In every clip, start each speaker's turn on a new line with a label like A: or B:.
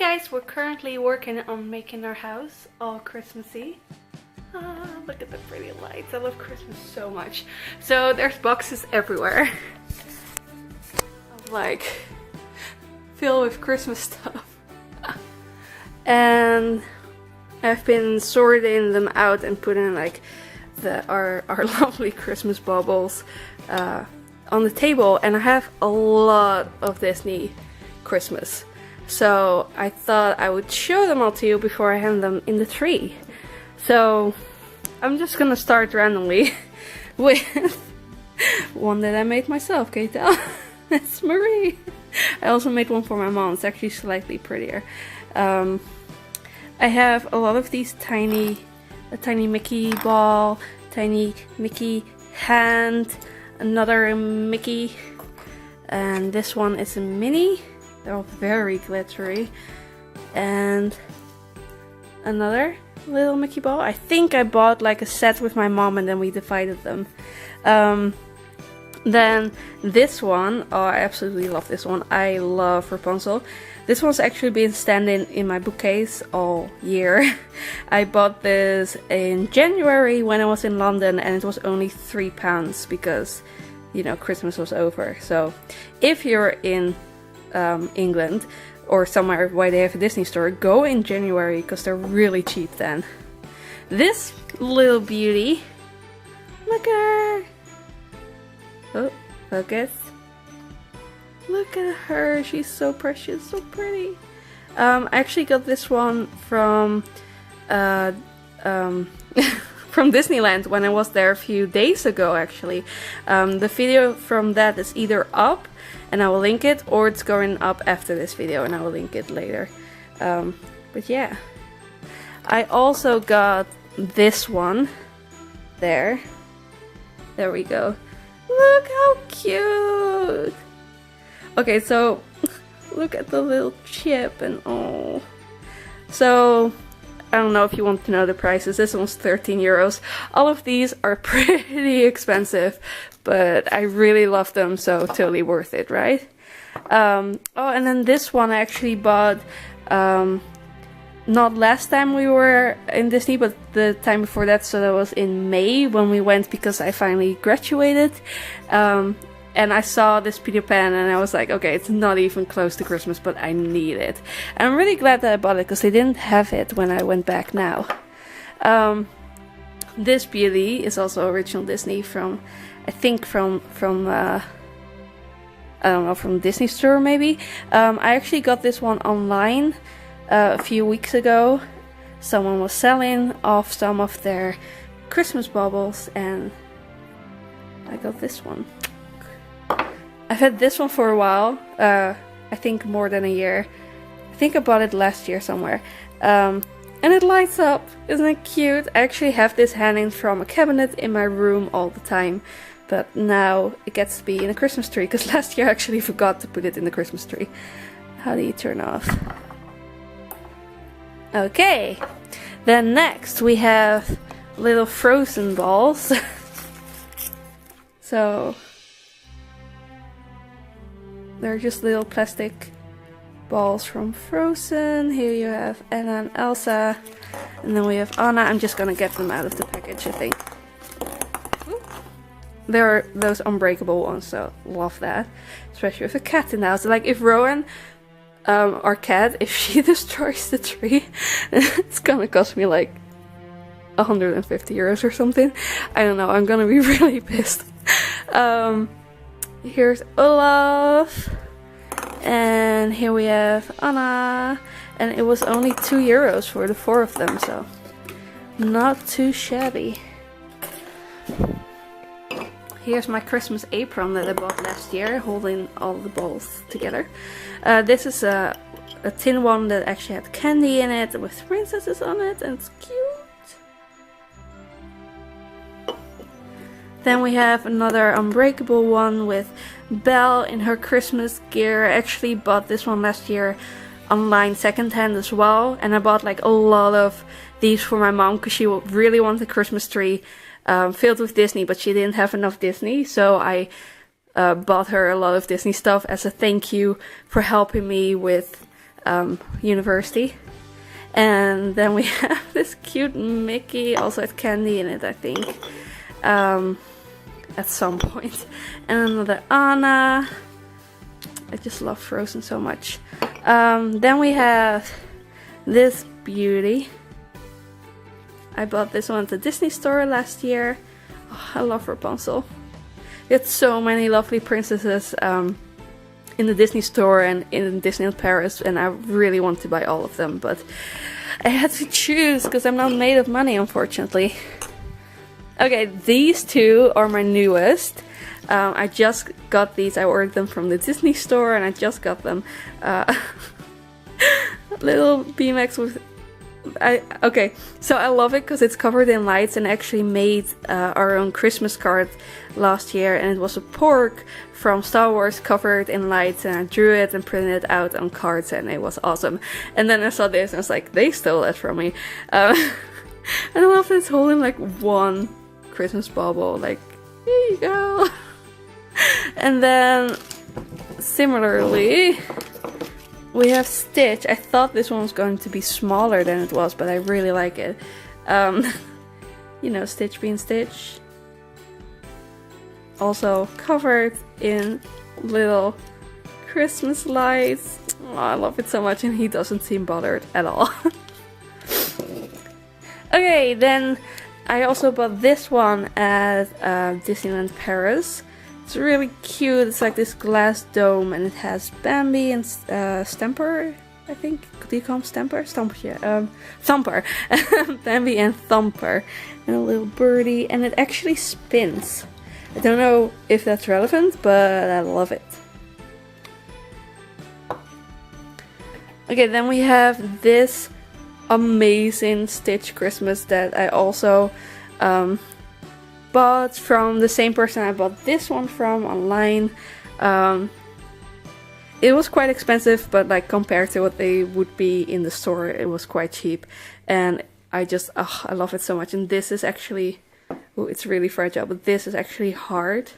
A: guys, we're currently working on making our house all Christmassy. Look at the pretty lights. I love Christmas so much. So there's boxes everywhere. Like filled with Christmas stuff. And I've been sorting them out and putting like our lovely Christmas baubles on the table, and I have a lot of Disney Christmas. So I thought I would show them all to you before I hang them in the tree. So I'm just gonna start randomly with one that I made myself, can you tell? That's Marie. I also made one for my mom. It's actually slightly prettier. I have a lot of these a tiny Mickey ball, tiny Mickey hand, another Mickey, and this one is a mini. They're all very glittery. And another little Mickey ball. I think I bought like a set with my mom and then we divided them. Then this one, oh, I absolutely love this one. I love Rapunzel. This one's actually been standing in my bookcase all year. I bought this in January when I was in London, and it was only £3 because, you know, Christmas was over. So if you're in England or somewhere where they have a Disney store, go in January because they're really cheap then. This little beauty, look at her. Oh, focus. Look at her, she's so precious, so pretty. I actually got this one from from Disneyland when I was there a few days ago actually. The video from that is either up and I will link it, or it's going up after this video and I will link it later. But yeah. I also got this one. There we go. Look how cute! Okay, so look at the little chip and oh. So I don't know if you want to know the prices. This one's 13 euros. All of these are pretty expensive, but I really love them, so totally worth it, right? Oh, and then this one I actually bought not last time we were in Disney, but the time before that, so that was in May when we went because I finally graduated. And I saw this Peter Pan and I was like, okay, it's not even close to Christmas, but I need it. And I'm really glad that I bought it because they didn't have it when I went back now. This beauty is also original Disney from, I think from I don't know, from Disney Store maybe. I actually got this one online a few weeks ago. Someone was selling off some of their Christmas baubles and I got this one. I've had this one for a while, I think more than a year. I think I bought it last year somewhere. And it lights up, isn't it cute? I actually have this hanging from a cabinet in my room all the time. But now it gets to be in a Christmas tree, because last year I actually forgot to put it in the Christmas tree. How do you turn off? Okay, then next we have little Frozen balls. So they're just little plastic balls from Frozen. Here you have Anna and Elsa. And then we have Anna. I'm just gonna get them out of the package, I think. They're those unbreakable ones, so love that. Especially with a cat in the house. Like if Rowan, our cat, if she destroys the tree, it's gonna cost me like 150 euros or something. I don't know, I'm gonna be really pissed. Here's Olaf, and here we have Anna, and it was only 2 euros for the 4 of them, so not too shabby. Here's my Christmas apron that I bought last year, holding all the balls together. This is a tin one that actually had candy in it with princesses on it, and it's cute. Then we have another unbreakable one with Belle in her Christmas gear. I actually bought this one last year online secondhand as well, and I bought like a lot of these for my mom because she really wanted a Christmas tree filled with Disney, but she didn't have enough Disney, so I bought her a lot of Disney stuff as a thank you for helping me with university. And then we have this cute Mickey, also had candy in it, I think, at some point. And another Anna. I just love Frozen so much. Then we have this beauty. I bought this one at the Disney store last year. Oh, I love Rapunzel. We had so many lovely princesses in the Disney store and in Disneyland Paris, and I really want to buy all of them, but I had to choose because I'm not made of money, unfortunately. Okay, these two are my newest. I just got these. I ordered them from the Disney store and I just got them. Little BMX with... Okay, so I love it because it's covered in lights, and I actually made our own Christmas card last year, and it was a pork from Star Wars covered in lights, and I drew it and printed it out on cards, and it was awesome. And then I saw this and I was like, they stole that from me. And I love that it's holding like one Christmas bauble, like, here you go. And then similarly we have Stitch. I thought this one was going to be smaller than it was, but I really like it. You know, Stitch being Stitch. Also covered in little Christmas lights. Oh, I love it so much, and he doesn't seem bothered at all. Okay, then I also bought this one at Disneyland Paris. It's really cute. It's like this glass dome, and it has Bambi and Stamper, I think. Do you call him Stamper? Stamper, yeah. Thumper. Bambi and Thumper. And a little birdie, and it actually spins. I don't know if that's relevant, but I love it. Okay, then we have this amazing Stitch Christmas that I also bought from the same person I bought this one from online. It was quite expensive, but like compared to what they would be in the store, it was quite cheap. And I just, I love it so much. And this is actually, oh, it's really fragile, but this is actually hard.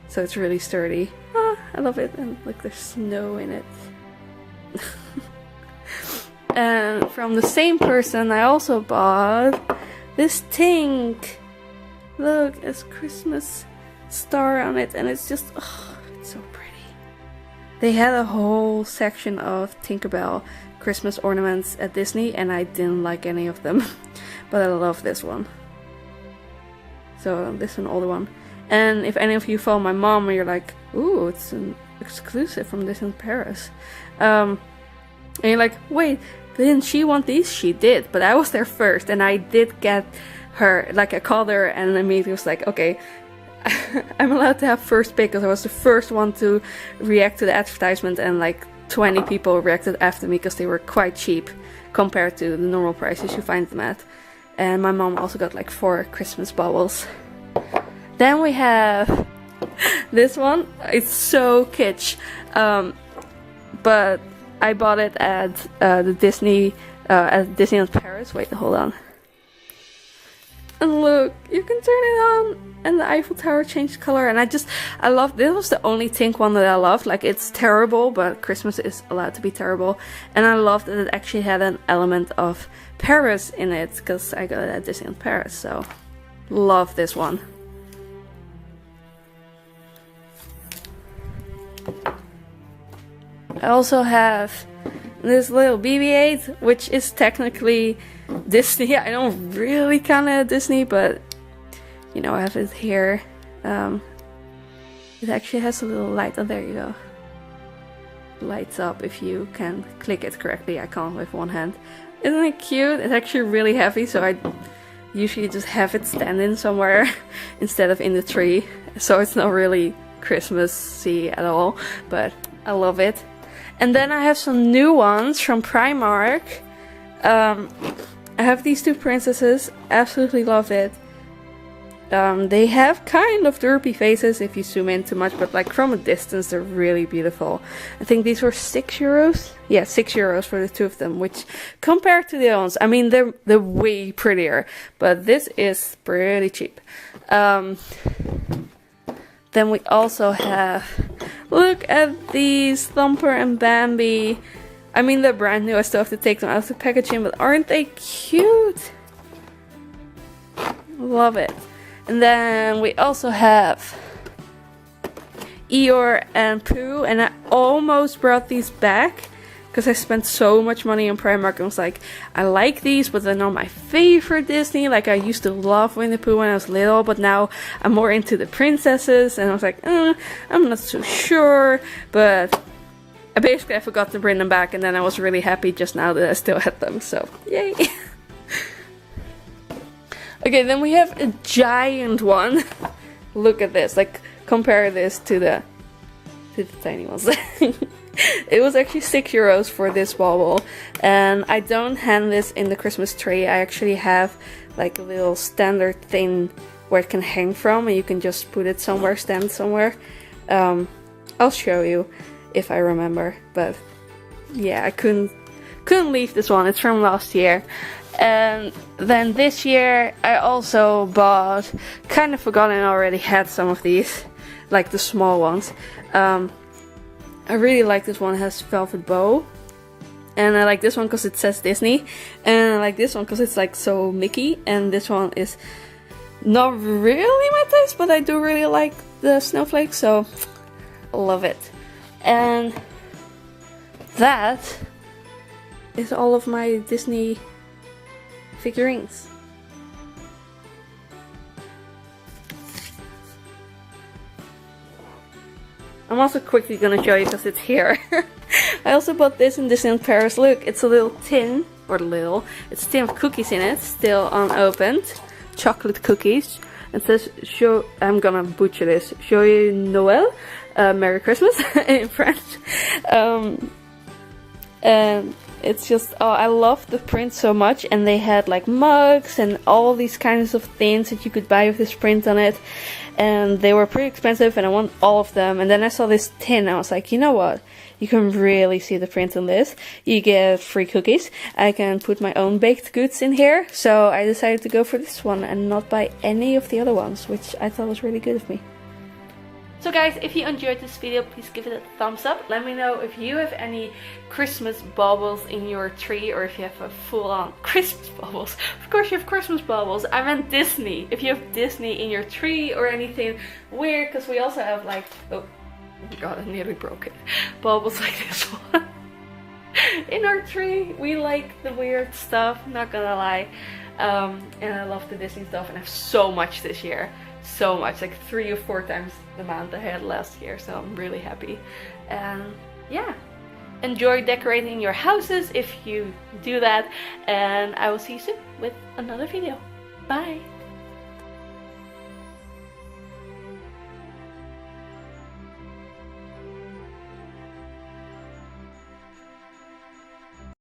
A: So it's really sturdy. I love it. And look, there's snow in it. And from the same person, I also bought this Tink. Look, it's Christmas star on it, and it's just, oh, it's so pretty. They had a whole section of Tinkerbell Christmas ornaments at Disney, and I didn't like any of them, but I love this one. So this is an older one. And if any of you follow my mom and you're like, ooh, it's an exclusive from Disneyland Paris. And you're like, wait, didn't she want these? She did, but I was there first, and I did get her, like I called her and immediately was like, okay, I'm allowed to have first pick because I was the first one to react to the advertisement, and like 20 people reacted after me because they were quite cheap compared to the normal prices you find them at. And my mom also got like 4 Christmas baubles. Then we have this one. It's so kitsch, but I bought it at the Disney at Disneyland Paris. Wait, hold on. And look, you can turn it on, and the Eiffel Tower changed color. And I love, this was the only Tink one that I loved. Like, it's terrible, but Christmas is allowed to be terrible. And I loved that it actually had an element of Paris in it, because I got it at Disneyland Paris, so love this one. I also have this little BB-8, which is technically Disney. I don't really count it Disney, but you know, I have it here. It actually has a little light. Oh, there you go. Lights up if you can click it correctly. I can't with one hand. Isn't it cute? It's actually really heavy, so I usually just have it standing somewhere instead of in the tree. So it's not really Christmassy at all, but I love it. And then I have some new ones from Primark. I have these 2 princesses. Absolutely love it. They have kind of derpy faces if you zoom in too much, but like from a distance they're really beautiful. I think these were €6. Yeah, €6 for the 2 of them, which compared to the other ones, I mean, they're way prettier, but this is pretty cheap. Then we also have, look at these Thumper and Bambi I mean, they're brand new. I still have to take them out of the packaging, but aren't they cute? Love it. And then we also have Eeyore and Pooh, and I almost brought these back because I spent so much money on Primark and was like, I like these, but they're not my favorite Disney. Like, I used to love Winnie the Pooh when I was little, but now I'm more into the princesses, and I was like, I'm not so sure, but I forgot to bring them back, and then I was really happy just now that I still had them, so yay. Okay, then we have a giant one. Look at this, like, compare this to the tiny ones. It was actually €6 for this bauble, and I don't hang this in the Christmas tree. I actually have like a little standard thing where it can hang from, and you can just put it somewhere, stand somewhere. I'll show you if I remember, but yeah, I couldn't leave this one. It's from last year. And then this year I also bought, kind of forgotten, I already had some of these, like the small ones. I really like this one. It has velvet bow, and I like this one because it says Disney, and I like this one because it's like so Mickey, and this one is not really my taste, but I do really like the snowflake, so love it. And that is all of my Disney figurines. I'm also quickly gonna show you because it's here. I also bought this in Disneyland Paris. Look, it's a little tin, it's a tin of cookies in it, still unopened. Chocolate cookies. It says, I'm gonna butcher this, Joyeux Noël, Merry Christmas in French. And it's just, oh, I love the print so much, and they had like mugs and all these kinds of things that you could buy with this print on it, and they were pretty expensive, and I want all of them. And then I saw this tin, and I was like, you know what, you can really see the print on this. You get free cookies. I can put my own baked goods in here, so I decided to go for this one and not buy any of the other ones, which I thought was really good of me. So guys, if you enjoyed this video, please give it a thumbs up. Let me know if you have any Christmas baubles in your tree, or if you have a full-on Christmas baubles. Of course you have Christmas baubles. I meant Disney. If you have Disney in your tree or anything weird, because we also have like, oh my god, I nearly broke it. Baubles like this one. In our tree, we like the weird stuff, not gonna lie. And I love the Disney stuff, and I have so much this year. So much, like 3 or 4 times the amount I had last year, so I'm really happy. And yeah, enjoy decorating your houses if you do that, and I will see you soon with another video. Bye!